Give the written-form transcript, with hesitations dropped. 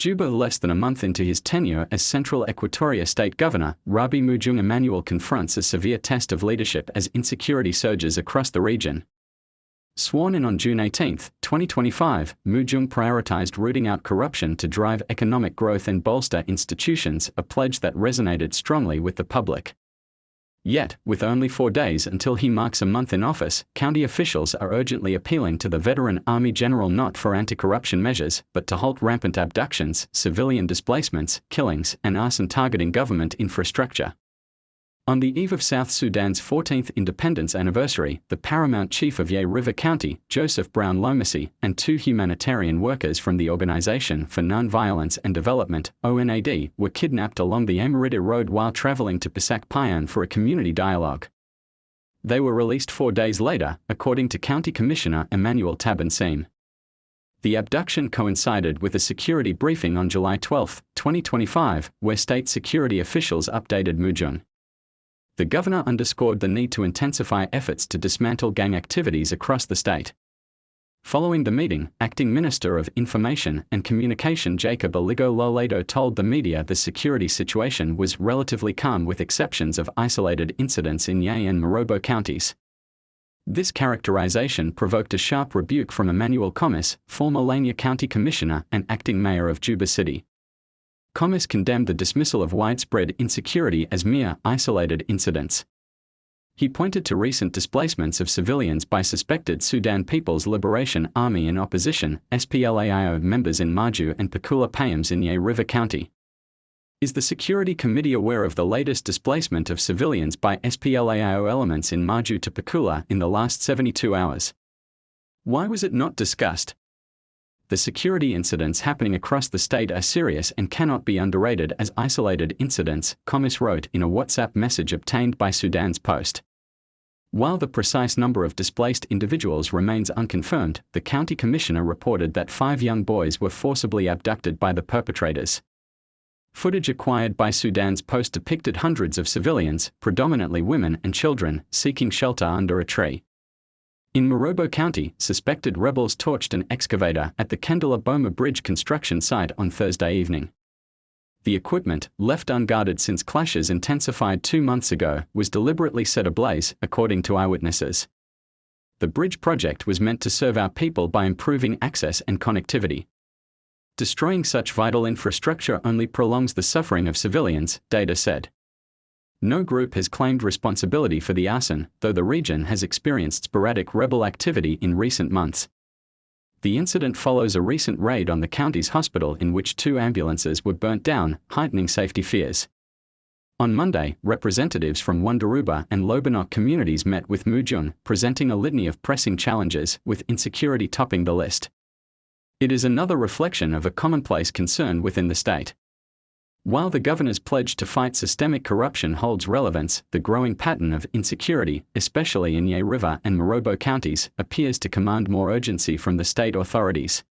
Juba. Less than a month into his tenure as Central Equatoria State Governor, Rabbi Majung Emmanuel confronts a severe test of leadership as insecurity surges across the region. Sworn in on June 18, 2025, Majung prioritized rooting out corruption to drive economic growth and bolster institutions, a pledge that resonated strongly with the public. Yet, with only 4 days until he marks a month in office, county officials are urgently appealing to the veteran Army General not for anti-corruption measures, but to halt rampant abductions, civilian displacements, killings, and arson targeting government infrastructure. On the eve of South Sudan's 14th independence anniversary, the paramount chief of Yei River County, Joseph Brown Lomasi, and 2 humanitarian workers from the Organization for Non-Violence and Development, ONAD, were kidnapped along the Amarita Road while traveling to Pisak Payan for a community dialogue. They were released 4 days later, according to County Commissioner Emmanuel Tabanseem. The abduction coincided with a security briefing on July 12, 2025, where state security officials updated Majung. The governor underscored the need to intensify efforts to dismantle gang activities across the state. Following the meeting, Acting Minister of Information and Communication Jacob Aligo Loledo told the media the security situation was relatively calm with exceptions of isolated incidents in Yei and Morobo counties. This characterization provoked a sharp rebuke from Emmanuel Comis, former Lania County Commissioner and acting mayor of Juba City. Comis condemned the dismissal of widespread insecurity as mere, isolated incidents. He pointed to recent displacements of civilians by suspected Sudan People's Liberation Army and opposition, SPLAIO members in Majung and Pakula Payams in Yei River County. Is the Security Committee aware of the latest displacement of civilians by SPLAIO elements in Majung to Pakula in the last 72 hours? Why was it not discussed? The security incidents happening across the state are serious and cannot be underrated as isolated incidents, Comis wrote in a WhatsApp message obtained by Sudan's Post. While the precise number of displaced individuals remains unconfirmed, the county commissioner reported that 5 young boys were forcibly abducted by the perpetrators. Footage acquired by Sudan's Post depicted hundreds of civilians, predominantly women and children, seeking shelter under a tree. In Morobo County, suspected rebels torched an excavator at the Kendala Boma Bridge construction site on Thursday evening. The equipment, left unguarded since clashes intensified 2 months ago, was deliberately set ablaze, according to eyewitnesses. The bridge project was meant to serve our people by improving access and connectivity. Destroying such vital infrastructure only prolongs the suffering of civilians, data said. No group has claimed responsibility for the arson, though the region has experienced sporadic rebel activity in recent months. The incident follows a recent raid on the county's hospital in which 2 ambulances were burnt down, heightening safety fears. On Monday, representatives from Wandaruba and Lobanok communities met with Majung, presenting a litany of pressing challenges, with insecurity topping the list. It is another reflection of a commonplace concern within the state. While the governor's pledge to fight systemic corruption holds relevance, the growing pattern of insecurity, especially in Yei River and Morobo counties, appears to command more urgency from the state authorities.